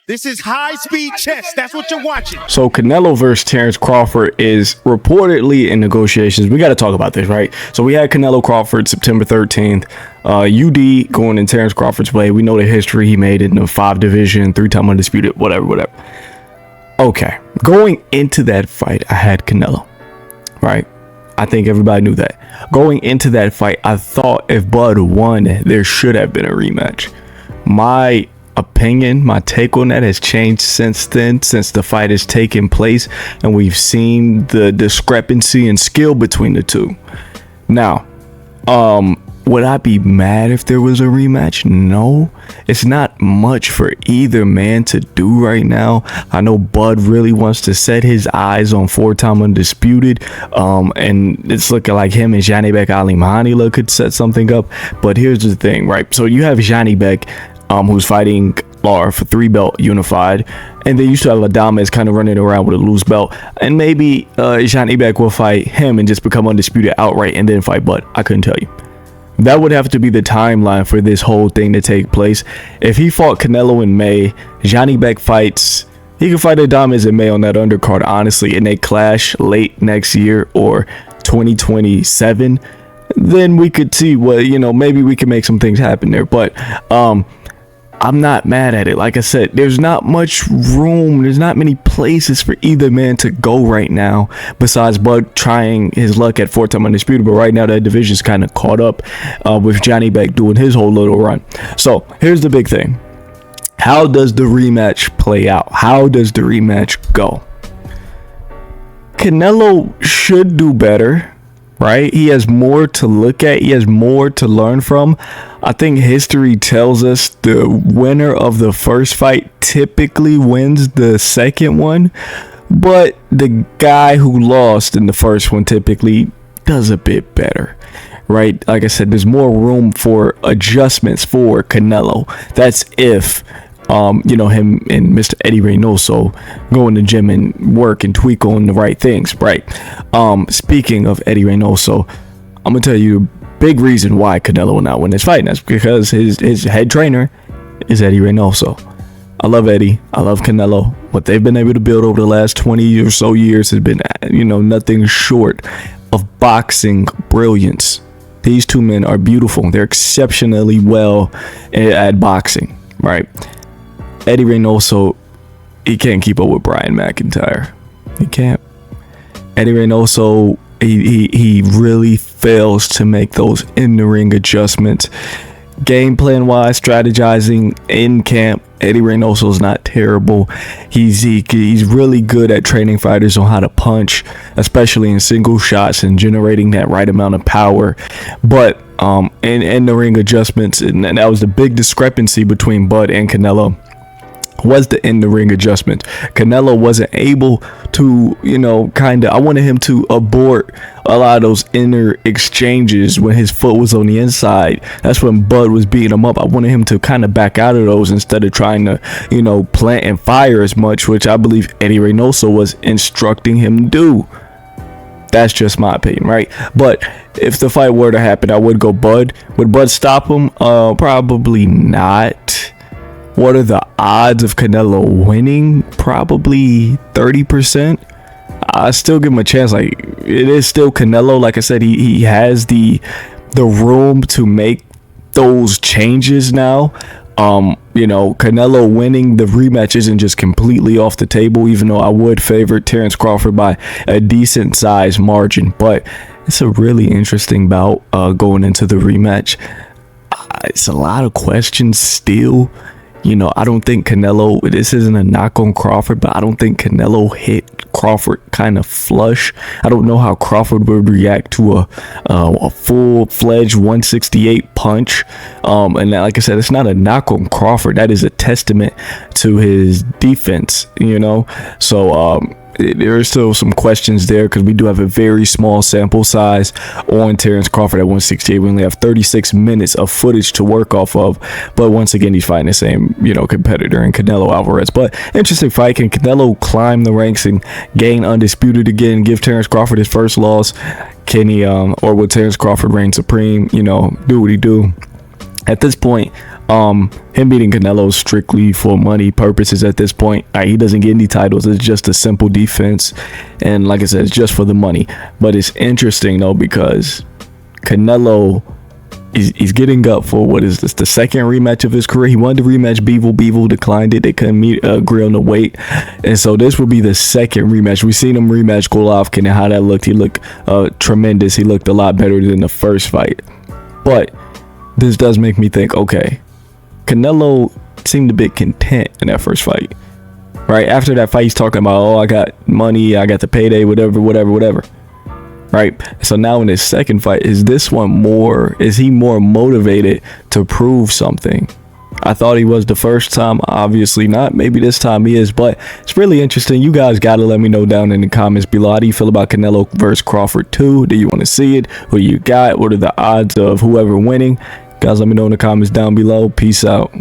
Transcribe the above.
This is high-speed chess. That's what you're watching. So Canelo versus Terence Crawford is reportedly in negotiations. We got to talk about this, right? So we had Canelo Crawford September 13th. UD going in Terence Crawford's way. We know the history he made in the 5 division, 3-time undisputed, whatever. Okay, going into that fight, I had Canelo, right? I think everybody knew that. Going into that fight, I thought if Bud won, there should have been a rematch. My opinion, my take on that has changed since then, since the fight has taken place and we've seen the discrepancy in skill between the two. Now, would I be mad if there was a rematch? No, it's not much for either man to do right now. I know Bud really wants to set his eyes on 4-time undisputed, and it's looking like him and Janibek Ali Mahanila could set something up. But here's the thing, right? So you have Janibek, who's fighting Lar for 3-belt unified, and then you still have Adames kind of running around with a loose belt, and maybe Janibek will fight him and just become undisputed outright and then fight Bud. I couldn't tell you. That would have to be the timeline for this whole thing to take place. If he fought Canelo in May, Janibek fights, he can fight Adames in May on that undercard, honestly, and they clash late next year or 2027, then we could see what, maybe we can make some things happen there. But I'm not mad at it. Like I said, there's not much room. There's not many places for either man to go right now, besides Bud trying his luck at 4-time undisputed. But right now that division's kind of caught up with Janibek doing his whole little run. So here's the big thing. How does the rematch play out? How does the rematch go? Canelo should do better, right? He has more to look at. He has more to learn from. I think history tells us the winner of the first fight typically wins the second one, but the guy who lost in the first one typically does a bit better, right? Like I said, there's more room for adjustments for Canelo. That's if him and Mr. Eddie Reynoso go in the gym and work and tweak on the right things, right? Speaking of Eddie Reynoso, I'm gonna tell you a big reason why Canelo will not win this fight, and that's because his head trainer is Eddie Reynoso. I love Eddie. I love Canelo. What they've been able to build over the last 20 or so years has been, nothing short of boxing brilliance. These two men are beautiful. They're exceptionally well at boxing, right? Eddie Reynoso, he can't keep up with Brian McIntyre. He can't. Eddie Reynoso, he really fails to make those in-the-ring adjustments. Game plan wise, strategizing in camp, Eddie Reynoso's not terrible. He's really good at training fighters on how to punch, especially in single shots and generating that right amount of power. But in the ring adjustments, and that was the big discrepancy between Bud and Canelo, was the in the ring adjustment. Canelo wasn't able to, I wanted him to abort a lot of those inner exchanges when his foot was on the inside. That's when Bud was beating him up. I wanted him to kind of back out of those instead of trying to, plant and fire as much, which I believe Eddie Reynoso was instructing him to do. That's just my opinion, right? But if the fight were to happen, I would go Bud. Would Bud stop him? Probably not. What are the odds of Canelo winning? Probably 30%. I still give him a chance. Like, it is still Canelo. Like I said, he has the room to make those changes now. Canelo winning the rematch isn't just completely off the table, even though I would favor Terence Crawford by a decent size margin. But it's a really interesting bout going into the rematch. It's a lot of questions still. I don't think Canelo, this isn't a knock on Crawford, but I don't think Canelo hit Crawford kind of flush. I don't know how Crawford would react to a full-fledged 168 punch. And like I said, it's not a knock on Crawford. That is a testament to his defense, So, there are still some questions there because we do have a very small sample size on Terence Crawford at 168. We only have 36 minutes of footage to work off of. But once again, he's fighting the same, competitor in Canelo Alvarez. But interesting fight. Can Canelo climb the ranks and gain undisputed again? Give Terence Crawford his first loss? Can he, or will Terence Crawford reign supreme? Do what he do? At this point, Him beating Canelo strictly for money purposes at this point. He doesn't get any titles. It's just a simple defense, and like I said, it's just for the money. But it's interesting though, because Canelo, he's getting up for, what is this, the second rematch of his career. He wanted to rematch Bivol declined it. They couldn't agree on the weight, and so this will be the second rematch. We've seen him rematch Golovkin and how that looked. He looked tremendous. He looked a lot better than the first fight. But this does make me think, okay, Canelo seemed a bit content in that first fight, right? After that fight, he's talking about, oh, I got money, I got the payday, whatever, right? So now in his second fight, is he more motivated to prove something? I thought he was the first time. Obviously not. Maybe this time he is, but it's really interesting. You guys got to let me know down in the comments below. How do you feel about Canelo versus Crawford 2? Do you want to see it? Who you got? What are the odds of whoever winning? Guys, let me know in the comments down below. Peace out.